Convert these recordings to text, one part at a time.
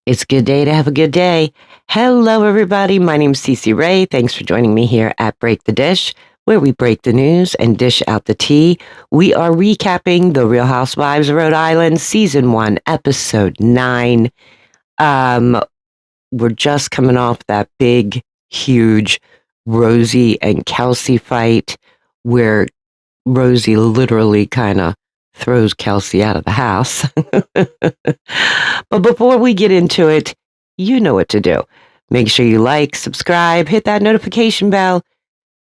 It's a good day to have a good day. Hello, everybody. My name's Cece Ray. Thanks for joining me here at Break the Dish, where we break the news and dish out the tea. We are recapping The Real Housewives of Rhode Island, Season 1, Episode 9. We're just coming off that big, huge Rosie and Kelsey fight where Rosie literally kind of throws Kelsey out of the house. But before we get into it, you know what to do. Make sure you like, subscribe, hit that notification bell,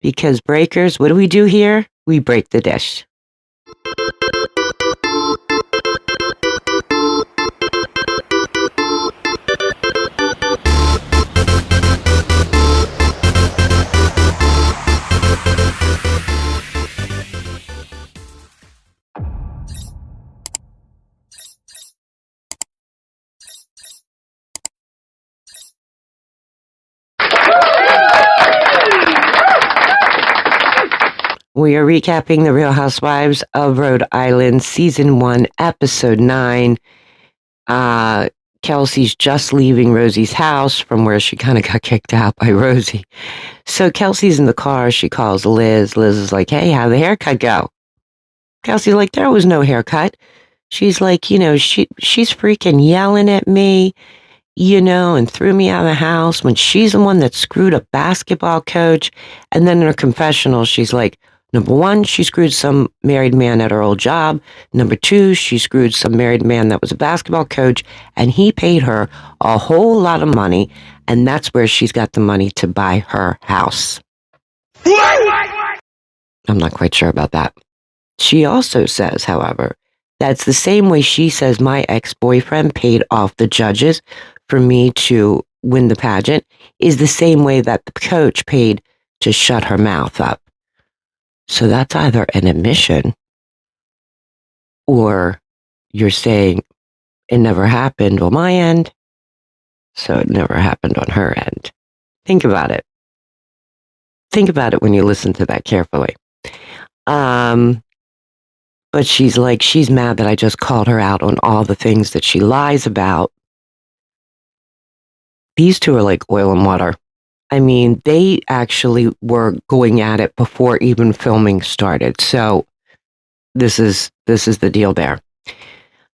because breakers, what do we do here? We break the dish. We are recapping The Real Housewives of Rhode Island, Season 1, Episode 9. Kelsey's just leaving Rosie's house from where she kind of got kicked out by Rosie. So Kelsey's in the car. She calls Liz. Liz is like, hey, how'd the haircut go? Kelsey's like, there was no haircut. She's like, she's freaking yelling at me, and threw me out of the house when she's the one that screwed a basketball coach. And then in her confessional, she's like, number one, she screwed some married man at her old job. Number two, she screwed some married man that was a basketball coach, and he paid her a whole lot of money, and that's where she's got the money to buy her house. I'm not quite sure about that. She also says, however, that's the same way she says my ex-boyfriend paid off the judges for me to win the pageant is the same way that the coach paid to shut her mouth up. So that's either an admission or you're saying it never happened on my end, so it never happened on her end. Think about it. Think about it when you listen to that carefully. But she's mad that I just called her out on all the things that she lies about. These two are like oil and water. I mean, they actually were going at it before even filming started. So this is the deal there.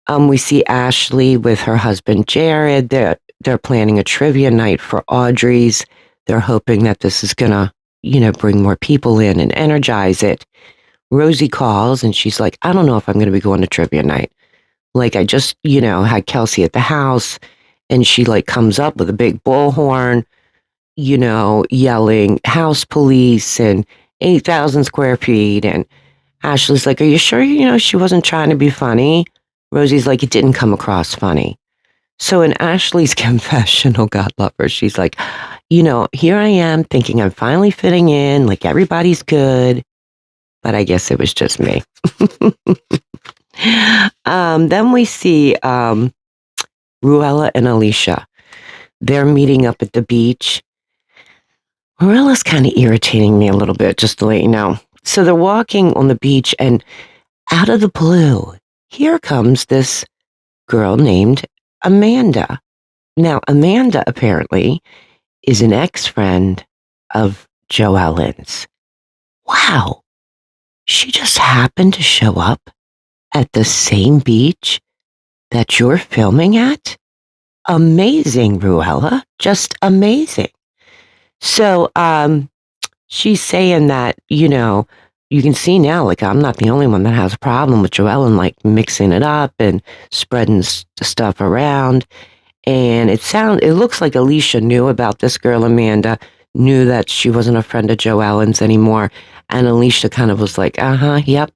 We see Ashley with her husband Jared. They're planning a trivia night for Audrey's. They're hoping that this is gonna, bring more people in and energize it. Rosie calls and she's like, I don't know if I'm gonna be going to trivia night. Like I just, had Kelsey at the house, and she comes up with a big bullhorn, yelling house police and 8,000 square feet. And Ashley's like, are you sure, she wasn't trying to be funny? Rosie's like, it didn't come across funny. So in Ashley's confessional, God love her, she's like, here I am thinking I'm finally fitting in, like everybody's good. But I guess it was just me. Then we see Ruella and Alicia. They're meeting up at the beach. Ruella's kind of irritating me a little bit, just to let you know. So they're walking on the beach, and out of the blue, here comes this girl named Amanda. Now, Amanda apparently is an ex-friend of Joellen's. Wow. She just happened to show up at the same beach that you're filming at? Amazing, Ruella. Just amazing. So, she's saying that, you can see now, I'm not the only one that has a problem with Joellen, mixing it up and spreading stuff around. And it looks like Alicia knew about this girl, Amanda, knew that she wasn't a friend of Joellen's anymore. And Alicia kind of was like, yep,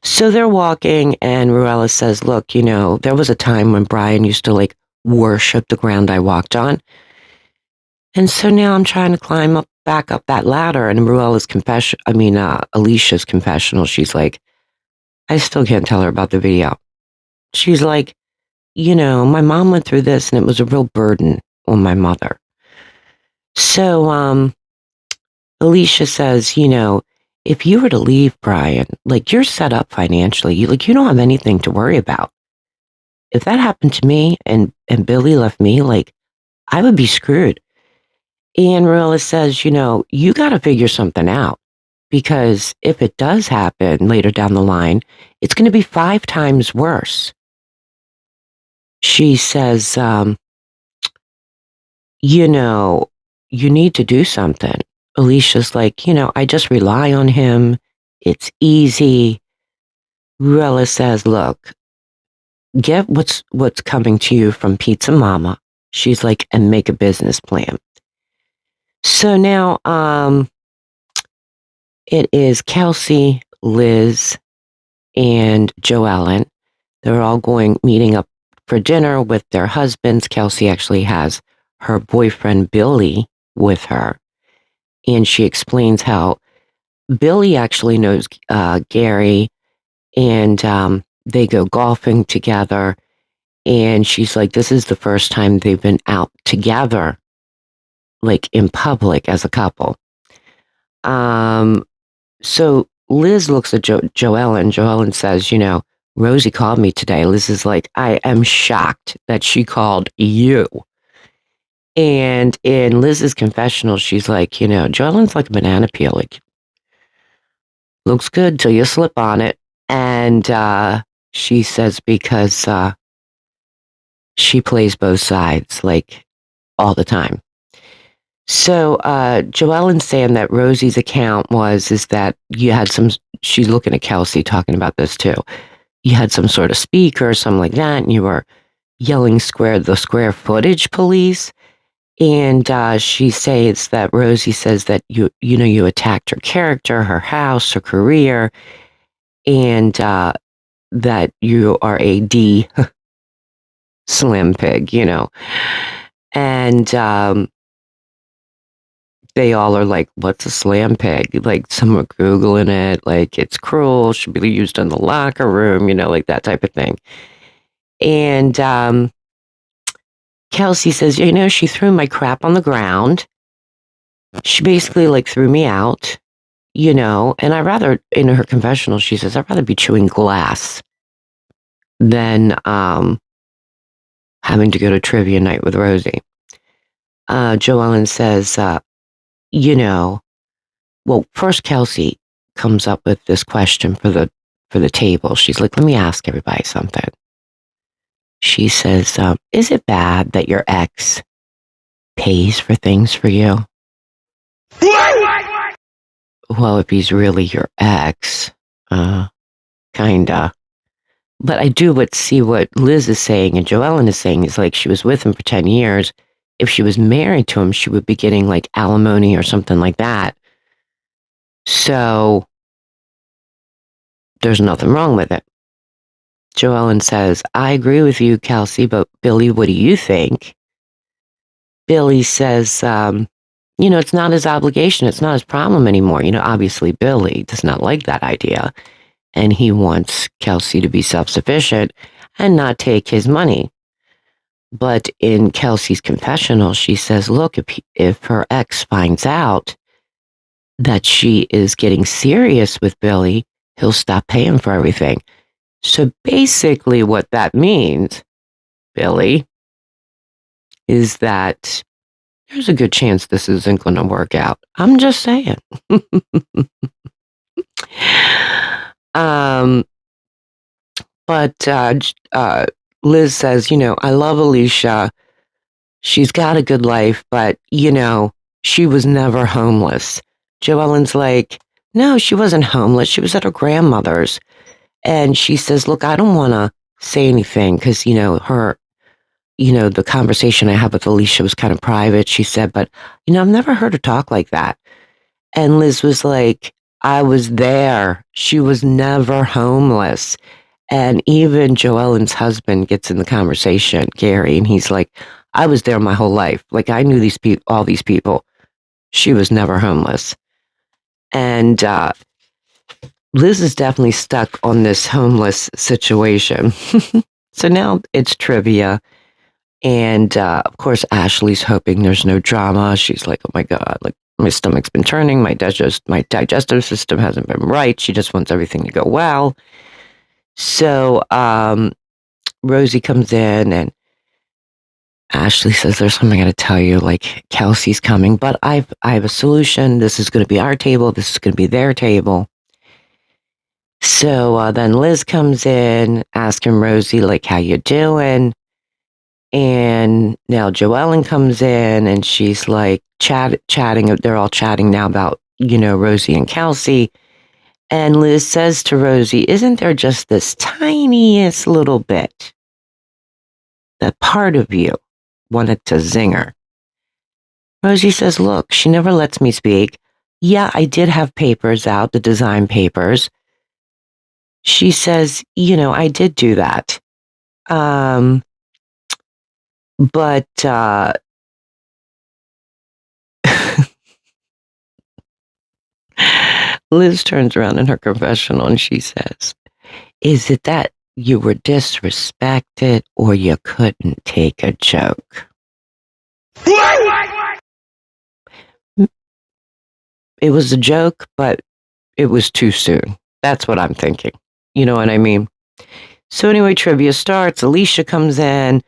So they're walking, and Ruella says, look, there was a time when Brian used to worship the ground I walked on. And so now I'm trying to back up that ladder. And Ruella's Alicia's confessional, she's like, I still can't tell her about the video. She's like, my mom went through this and it was a real burden on my mother. So, Alicia says, if you were to leave Brian, you're set up financially, you don't have anything to worry about. if that happened to me and Billy left me, like, I would be screwed. And Marilla says, you got to figure something out because if it does happen later down the line, it's going to be 5 times worse. She says, you need to do something. Alicia's like, I just rely on him. It's easy. Rilla says, look, get what's coming to you from Pizza Mama. She's like, and make a business plan. So now, it is Kelsey, Liz, and Joellen. They're all meeting up for dinner with their husbands. Kelsey actually has her boyfriend, Billy, with her. And she explains how Billy actually knows Gary, and they go golfing together. And she's like, this is the first time they've been out together, like in public as a couple. So Liz looks at Joellen. Joellen says, Rosie called me today. Liz is like, I am shocked that she called you. And in Liz's confessional, she's like, Joellen's like a banana peel. Like, looks good till you slip on it. And she says because she plays both sides, like, all the time. So Joellen's saying that Rosie's account is that you had she's looking at Kelsey talking about this too. You had some sort of speaker or something like that, and you were yelling the square footage police. And she says that Rosie says that you attacked her character, her house, her career, and that you are a D slim pig, And they all are like, what's a slam pig? Like, some are Googling it, like, it's cruel, should be used in the locker room, like that type of thing. And Kelsey says, she threw my crap on the ground. She basically, like, threw me out, and in her confessional, she says, I'd rather be chewing glass than having to go to trivia night with Rosie. Joellen says, well, first Kelsey comes up with this question for the table. She's like, let me ask everybody something. She says, is it bad that your ex pays for things for you? Well, if he's really your ex, kinda. But I do see what Liz is saying and Joellen is saying is like she was with him for 10 years. If she was married to him, she would be getting like alimony or something like that. So there's nothing wrong with it. Joellen says, I agree with you, Kelsey, but Billy, what do you think? Billy says, it's not his obligation. It's not his problem anymore. Obviously Billy does not like that idea. And he wants Kelsey to be self-sufficient and not take his money. But in Kelsey's confessional, she says, look, if her ex finds out that she is getting serious with Billy, he'll stop paying for everything. So basically what that means, Billy, is that there's a good chance this isn't going to work out. I'm just saying. But Liz says, I love Alicia. She's got a good life, but, she was never homeless. Joellen's like, no, she wasn't homeless. She was at her grandmother's. And she says, look, I don't want to say anything because, the conversation I had with Alicia was kind of private. She said, but, I've never heard her talk like that. And Liz was like, I was there. She was never homeless. And even Joellen's husband gets in the conversation, Gary, and he's like, I was there my whole life. Like, I knew all these people. She was never homeless. And Liz is definitely stuck on this homeless situation. So now it's trivia. And of course, Ashley's hoping there's no drama. She's like, oh my God, like my stomach's been turning. My digestive system hasn't been right. She just wants everything to go well. So Rosie comes in and Ashley says, there's something I got to tell you, like Kelsey's coming, but I have a solution. This is going to be our table. This is going to be their table. So then Liz comes in asking Rosie, like, how you doing? And now Joellen comes in and she's like chatting. They're all chatting now about, Rosie and Kelsey. And Liz says to Rosie, isn't there just this tiniest little bit that part of you wanted to zing her? Rosie says, look, she never lets me speak. Yeah, I did have papers out, the design papers. She says, I did do that. But Liz turns around in her confessional and she says, is it that you were disrespected or you couldn't take a joke? It was a joke, but it was too soon. That's what I'm thinking. You know what I mean? So anyway, trivia starts. Alicia comes in.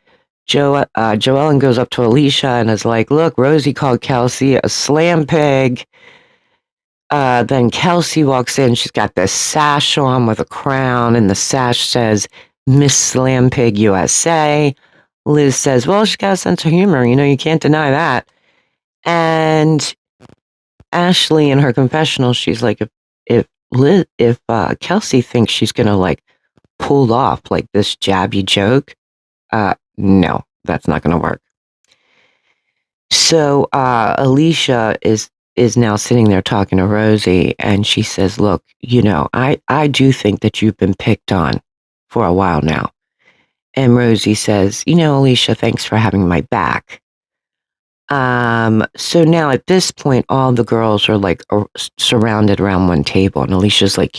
Joellen goes up to Alicia and is like, look, Rosie called Kelsey a slam pig. Then Kelsey walks in. She's got this sash on with a crown, and the sash says, Miss Slam Pig USA. Liz says, well, she's got a sense of humor. You can't deny that. And Ashley, in her confessional, she's like, if Kelsey thinks she's going to, like, pull off, like, this jabby joke, no, that's not going to work. So Alicia is now sitting there talking to Rosie, and she says, look, I do think that you've been picked on for a while now. And Rosie says, Alicia, thanks for having my back. So now at this point, all the girls are like surrounded around one table, and Alicia's like,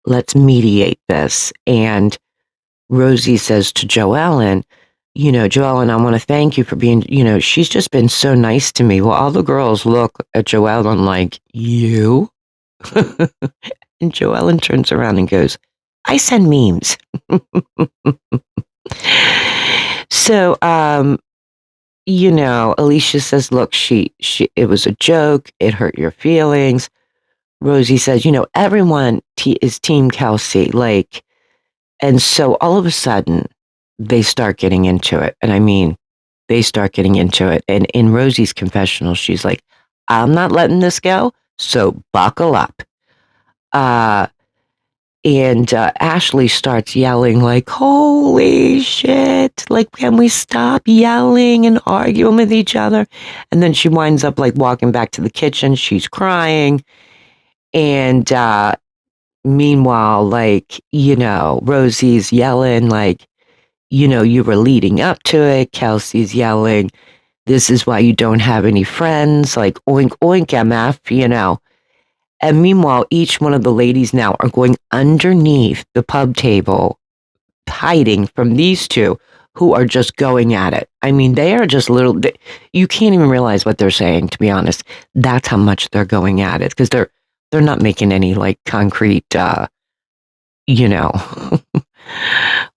let's mediate this. And Rosie says to Joellen, Joellen, I want to thank you for being, she's just been so nice to me. Well, all the girls look at Joellen like, you? And Joellen turns around and goes, I send memes. So, Alicia says, look, it was a joke. It hurt your feelings. Rosie says, everyone is Team Kelsey. Like, and so all of a sudden they start getting into it. And I mean, they start getting into it. And in Rosie's confessional, she's like, I'm not letting this go. So buckle up. And Ashley starts yelling like, holy shit, like, can we stop yelling and arguing with each other? And then she winds up like walking back to the kitchen. She's crying. And meanwhile, like, Rosie's yelling like, you were leading up to it. Kelsey's yelling, this is why you don't have any friends, like, oink, oink, MF, And meanwhile, each one of the ladies now are going underneath the pub table, hiding from these two who are just going at it. I mean, they are just you can't even realize what they're saying, to be honest. That's how much they're going at it, because they're not making any like concrete,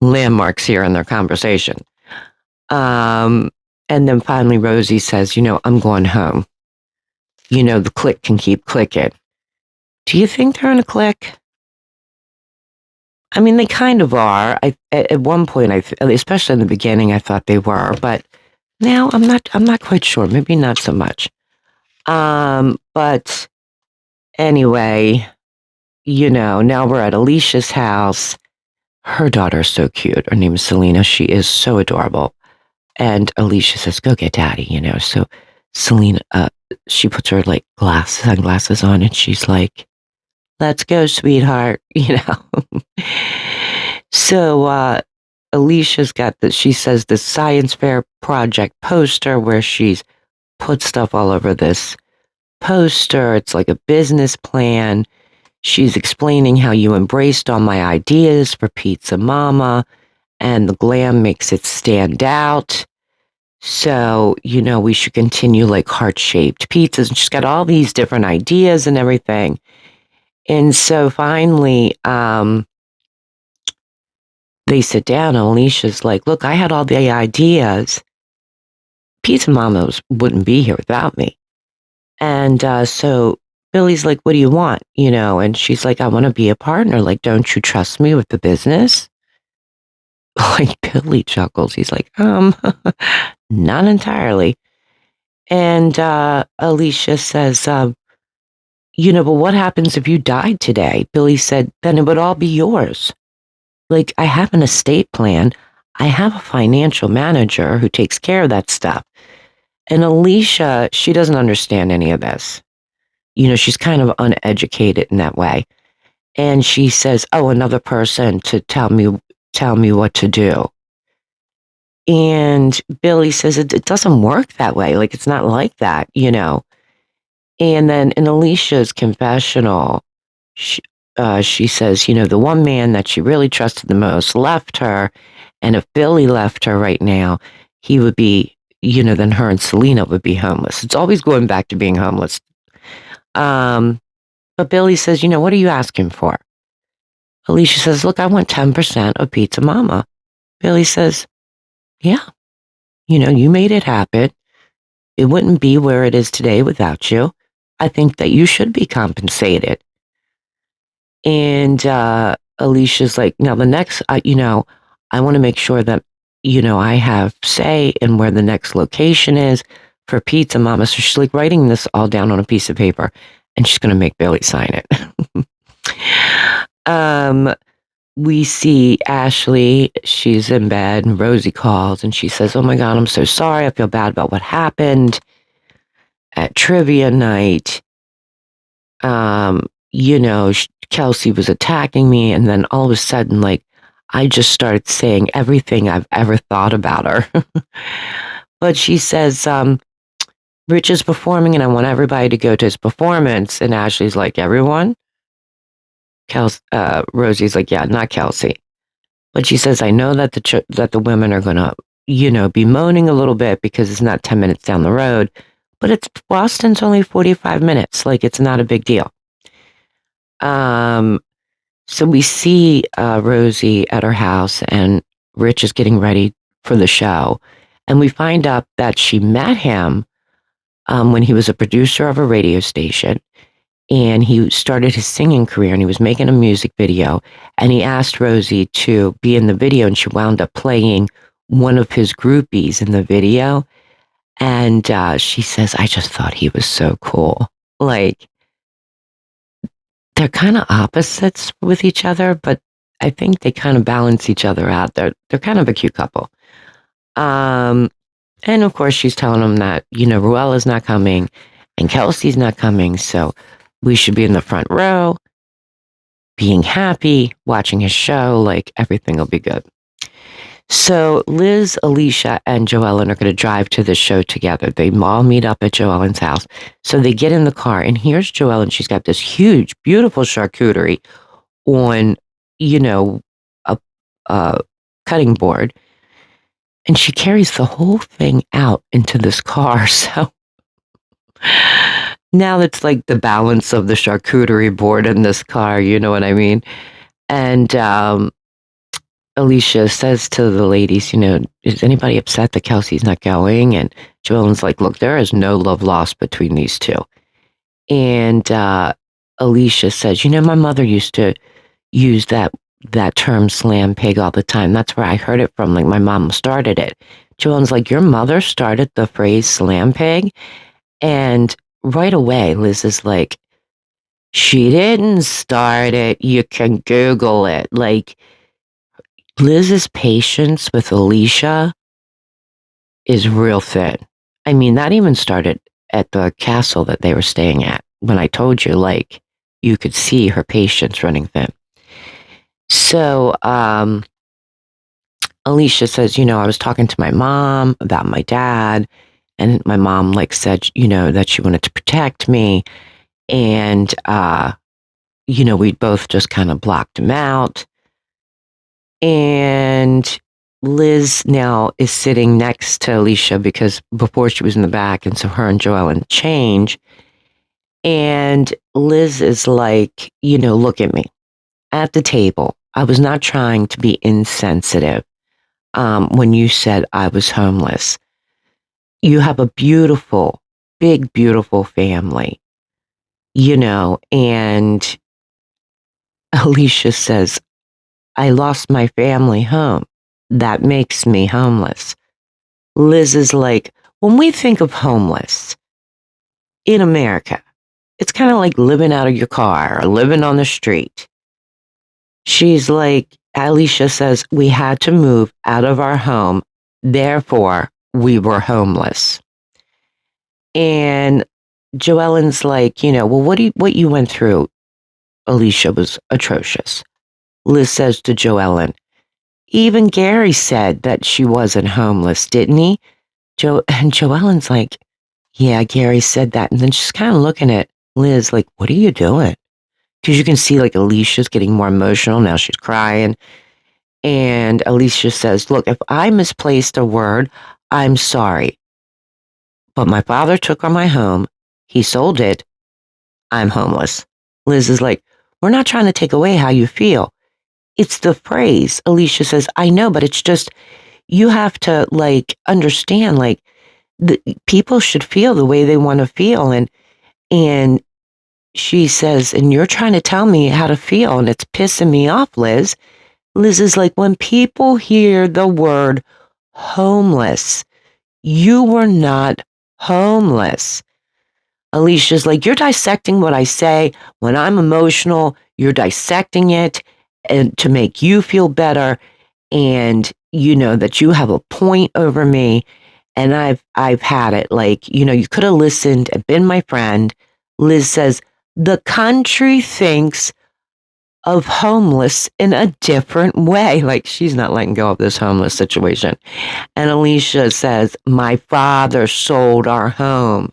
landmarks here in their conversation. And then finally Rosie says, I'm going home. The click can keep clicking. Do you think they're in a clique? I mean, they kind of are. At one point, especially in the beginning, I thought they were, but now I'm not quite sure. Maybe not so much. But anyway, now we're at Alicia's house. Her daughter's so cute. Her name is Selena. She is so adorable. And Alicia says, go get daddy, So Selena, she puts her like sunglasses on, and she's like, let's go, sweetheart, So Alicia's got she says, the science fair project poster where she's put stuff all over this poster. It's like a business plan. She's explaining how you embraced all my ideas for Pizza Mama, and the glam makes it stand out. So, we should continue like heart-shaped pizzas. And she's got all these different ideas and everything. And so finally, they sit down and Alicia's like, look, I had all the ideas. Pizza Mama's wouldn't be here without me. And so Billy's like, what do you want? And she's like, I want to be a partner. Like, don't you trust me with the business? Like, Billy chuckles. He's like, not entirely. And Alicia says, but what happens if you died today? Billy said, then it would all be yours. Like, I have an estate plan. I have a financial manager who takes care of that stuff. And Alicia, she doesn't understand any of this. She's kind of uneducated in that way. And she says, oh, another person to tell me what to do. And Billy says, it doesn't work that way. Like, it's not like that. And then in Alicia's confessional, she says, the one man that she really trusted the most left her. And if Billy left her right now, he would be, then her and Selena would be homeless. It's always going back to being homeless. But Billy says, what are you asking for? Alicia says, look, I want 10% of Pizza Mama. Billy says, yeah, you made it happen. It wouldn't be where it is today without you. I think that you should be compensated. And Alicia's like, now the next, I want to make sure that, I have say in where the next location is for Pizza Mama. So she's like writing this all down on a piece of paper and she's going to make Billy sign it. We see Ashley, she's in bed and Rosie calls and she says, oh my God, I'm so sorry. I feel bad about what happened at trivia night. Kelsey was attacking me. And then all of a sudden, like, I just started saying everything I've ever thought about her. But she says, Rich is performing and I want everybody to go to his performance. And Ashley's like, everyone? Rosie's like, yeah, not Kelsey. But she says, I know that the women are going to, be moaning a little bit because it's not 10 minutes down the road. But Boston's only 45 minutes. Like, it's not a big deal. So we see Rosie at her house and Rich is getting ready for the show. And we find out that she met him when he was a producer of a radio station. And he started his singing career and he was making a music video. And he asked Rosie to be in the video and she wound up playing one of his groupies in the video. And she says, I just thought he was so cool. Like, they're kind of opposites with each other, but I think they kind of balance each other out. They're kind of a cute couple. And of course, she's telling him that, Ruella's not coming and Kelsey's not coming. So we should be in the front row, being happy, watching his show, like everything will be good. So Liz, Alicia, and Joellen are going to drive to the show together. They all meet up at Joellen's house. So they get in the car, and here's Joellen. She's got this huge, beautiful charcuterie on, a cutting board. And she carries the whole thing out into this car. So now it's like the balance of the charcuterie board in this car, you know what I mean? And Alicia says to the ladies, is anybody upset that Kelsey's not going? And Joellen's like, look, there is no love lost between these two. And Alicia says, my mother used to use that term slam pig all the time. That's where I heard it from. Like, my mom started it. Joellen's like, your mother started the phrase slam pig? And right away, Liz is like, she didn't start it. You can Google it. Like, Liz's patience with Alicia is real thin. I mean, that even started at the castle that they were staying at. When I told you, like, you could see her patience running thin. So, Alicia says, I was talking to my mom about my dad, and my mom, like, said, that she wanted to protect me. And, we both just kind of blocked him out. And Liz now is sitting next to Alicia because before she was in the back. And so her and Joellen change. And Liz is like, look at me at the table. I was not trying to be insensitive when you said I was homeless. You have a beautiful, big, beautiful family, and Alicia says, I lost my family home. That makes me homeless. Liz is like, when we think of homeless in America, it's kind of like living out of your car or living on the street. She's like, Alicia says, we had to move out of our home. Therefore, we were homeless. And Joellen's like, well, what you went through, Alicia, was atrocious. Liz says to Joellen, even Gary said that she wasn't homeless, didn't he? And Joellen's like, yeah, Gary said that. And then she's kind of looking at Liz like, what are you doing? Because you can see like Alicia's getting more emotional. Now she's crying. And Alicia says, look, if I misplaced a word, I'm sorry. But my father took on my home. He sold it. I'm homeless. Liz is like, we're not trying to take away how you feel. It's the phrase. Alicia says, I know, but it's just, you have to understand, the people should feel the way they want to feel. And she says, and you're trying to tell me how to feel, and it's pissing me off, Liz. Liz is like, when people hear the word homeless, you were not homeless. Alicia's like, you're dissecting what I say. When I'm emotional, you're dissecting it and to make you feel better. And you know that you have a point over me. And I've had it. You could have listened and been my friend. Liz says, the country thinks of homeless in a different way. Like, she's not letting go of this homeless situation. And Alicia says, my father sold our home.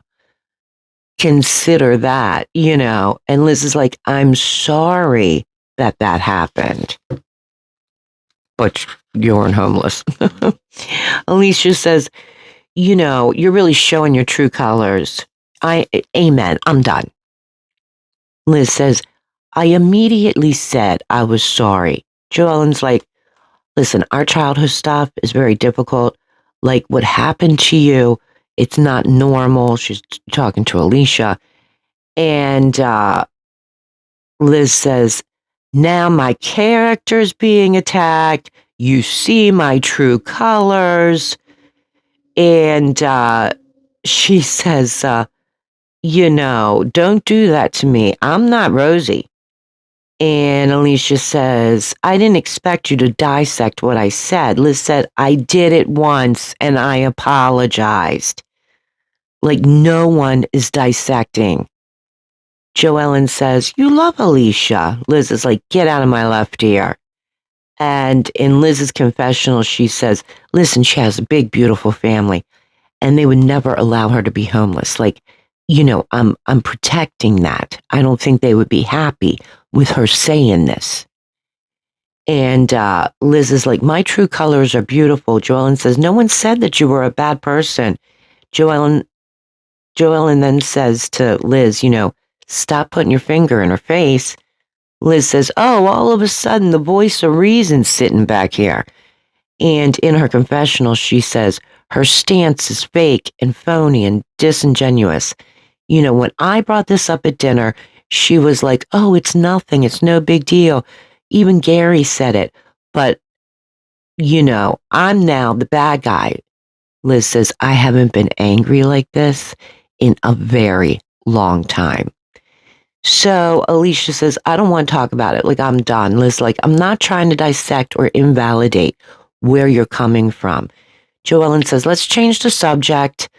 Consider that, And Liz is like, I'm sorry that happened. But you weren't homeless. Alicia says, you're really showing your true colors. Amen. I'm done. Liz says, I immediately said I was sorry. Joellen's like, listen, our childhood stuff is very difficult. Like what happened to you, it's not normal. She's talking to Alicia. And Liz says, now my character's being attacked. You see my true colors. And she says, don't do that to me. I'm not Rosie. And Alicia says, I didn't expect you to dissect what I said. Liz said, I did it once and I apologized. Like no one is dissecting. Joellen says, you love Alicia. Liz is like, get out of my left ear. And in Liz's confessional, she says, listen, she has a big, beautiful family and they would never allow her to be homeless. I'm protecting that. I don't think they would be happy with her saying this. And Liz is like, my true colors are beautiful. Joellen says, no one said that you were a bad person. Joellen then says to Liz, stop putting your finger in her face. Liz says, oh, all of a sudden the voice of reason sitting back here. And in her confessional, she says, her stance is fake and phony and disingenuous. When I brought this up at dinner, she was like, oh, it's nothing. It's no big deal. Even Gary said it. But, I'm now the bad guy. Liz says, I haven't been angry like this in a very long time. So Alicia says, I don't want to talk about it. Like, I'm done. Liz, like, I'm not trying to dissect or invalidate where you're coming from. Joellen says, let's change the subject.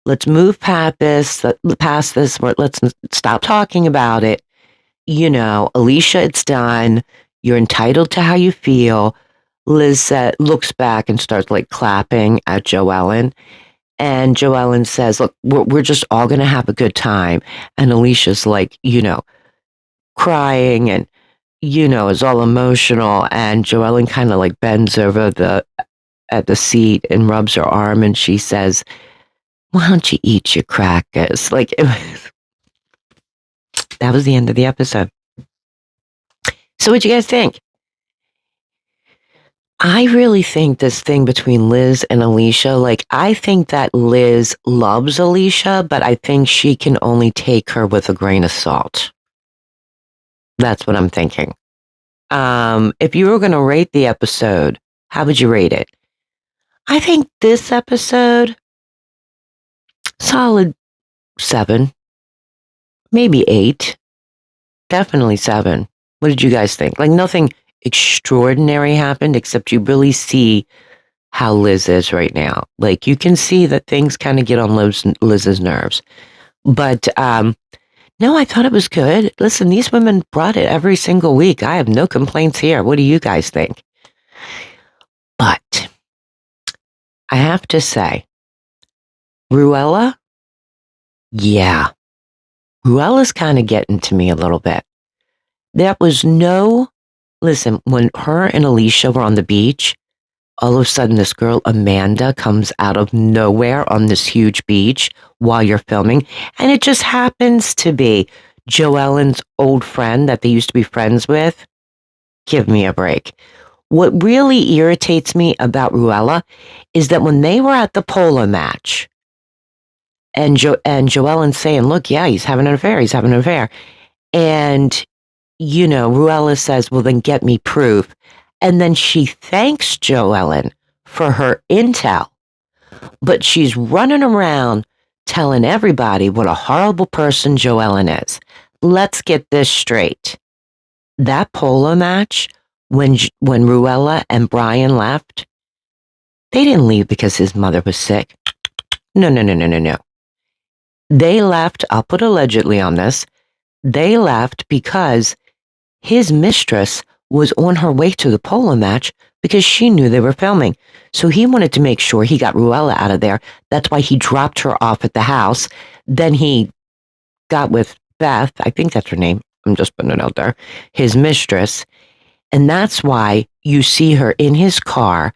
Let's move past this. Let's stop talking about it. Alicia, it's done. You're entitled to how you feel. Liz looks back and starts clapping at Joellen. And Joellen says, look, we're just all going to have a good time. And Alicia's crying and, is all emotional. And Joellen kind of bends over at the seat and rubs her arm. And she says, why don't you eat your crackers? That was the end of the episode. So what'd you guys think? I really think this thing between Liz and Alicia, like, I think that Liz loves Alicia, but I think she can only take her with a grain of salt. That's what I'm thinking. If you were going to rate the episode, how would you rate it? I think this episode, solid 7, maybe 8, definitely 7. What did you guys think? Like, nothing extraordinary happened, except you really see how Liz is right now. Like, you can see that things kind of get on Liz's nerves. But no, I thought it was good. Listen, these women brought it every single week. I have no complaints here. What do you guys think? But I have to say, Ruella, yeah, Ruella's kind of getting to me a little bit. Listen, when her and Alicia were on the beach, all of a sudden this girl, Amanda, comes out of nowhere on this huge beach while you're filming. And it just happens to be Joellen's old friend that they used to be friends with. Give me a break. What really irritates me about Ruella is that when they were at the polo match and Joellen's saying, look, yeah, he's having an affair. And, Ruella says, well, then get me proof. And then she thanks Joellen for her intel, but she's running around telling everybody what a horrible person Joellen is. Let's get this straight. That polo match, when Ruella and Brian left, they didn't leave because his mother was sick. No. They left, I'll put allegedly on this, they left because his mistress was on her way to the polo match because she knew they were filming. So he wanted to make sure he got Ruella out of there. That's why he dropped her off at the house. Then he got with Beth, I think that's her name, I'm just putting it out there, his mistress. And that's why you see her in his car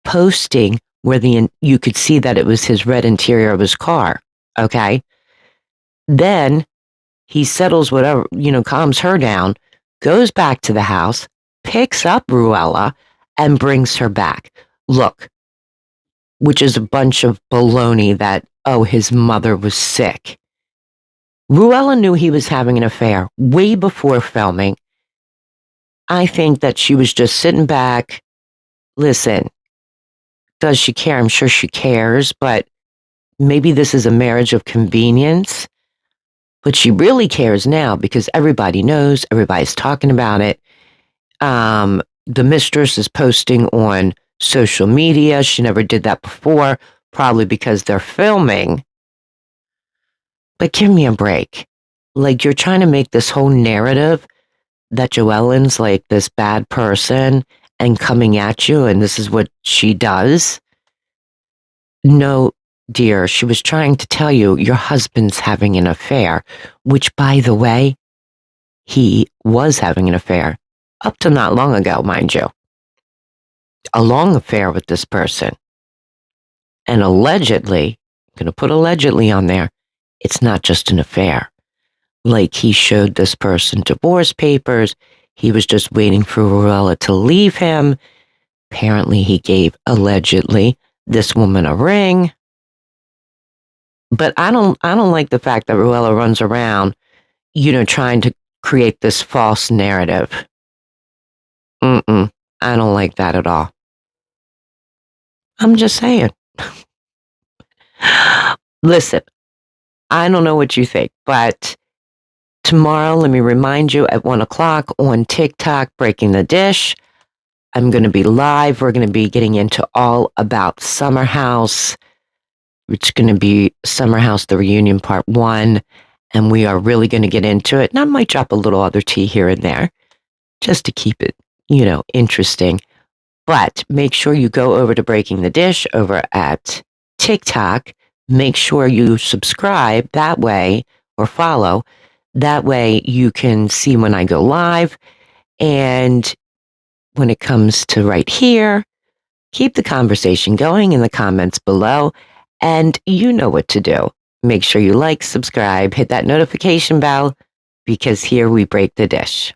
posting where you could see that it was his red interior of his car. Okay. Then he settles whatever, calms her down, goes back to the house, picks up Ruella, and brings her back. Look, which is a bunch of baloney that, his mother was sick. Ruella knew he was having an affair way before filming. I think that she was just sitting back. Listen, does she care? I'm sure she cares, but maybe this is a marriage of convenience. But she really cares now because everybody knows, everybody's talking about it. The mistress is posting on social media. She never did that before, probably because they're filming. But give me a break. Like, you're trying to make this whole narrative that Joellen's like this bad person and coming at you, and this is what she does. No, dear, she was trying to tell you your husband's having an affair, which, by the way, he was having an affair up to not long ago, mind you. A long affair with this person. And allegedly, I'm going to put allegedly on there, it's not just an affair. Like, he showed this person divorce papers. He was just waiting for Ruella to leave him. Apparently, he gave, allegedly, this woman a ring. But I don't like the fact that Ruella runs around, trying to create this false narrative. I don't like that at all. I'm just saying. Listen, I don't know what you think, but tomorrow, let me remind you, at 1:00 on TikTok, Breaking the Dish, I'm going to be live. We're going to be getting into all about Summer House. It's going to be Summer House, the reunion part 1, and we are really going to get into it. And I might drop a little other tea here and there just to keep it, interesting. But make sure you go over to Breaking the Dish over at TikTok. Make sure you subscribe that way or follow. That way you can see when I go live. And when it comes to right here, keep the conversation going in the comments below. And you know what to do. Make sure you like, subscribe, hit that notification bell, because here we break the dish.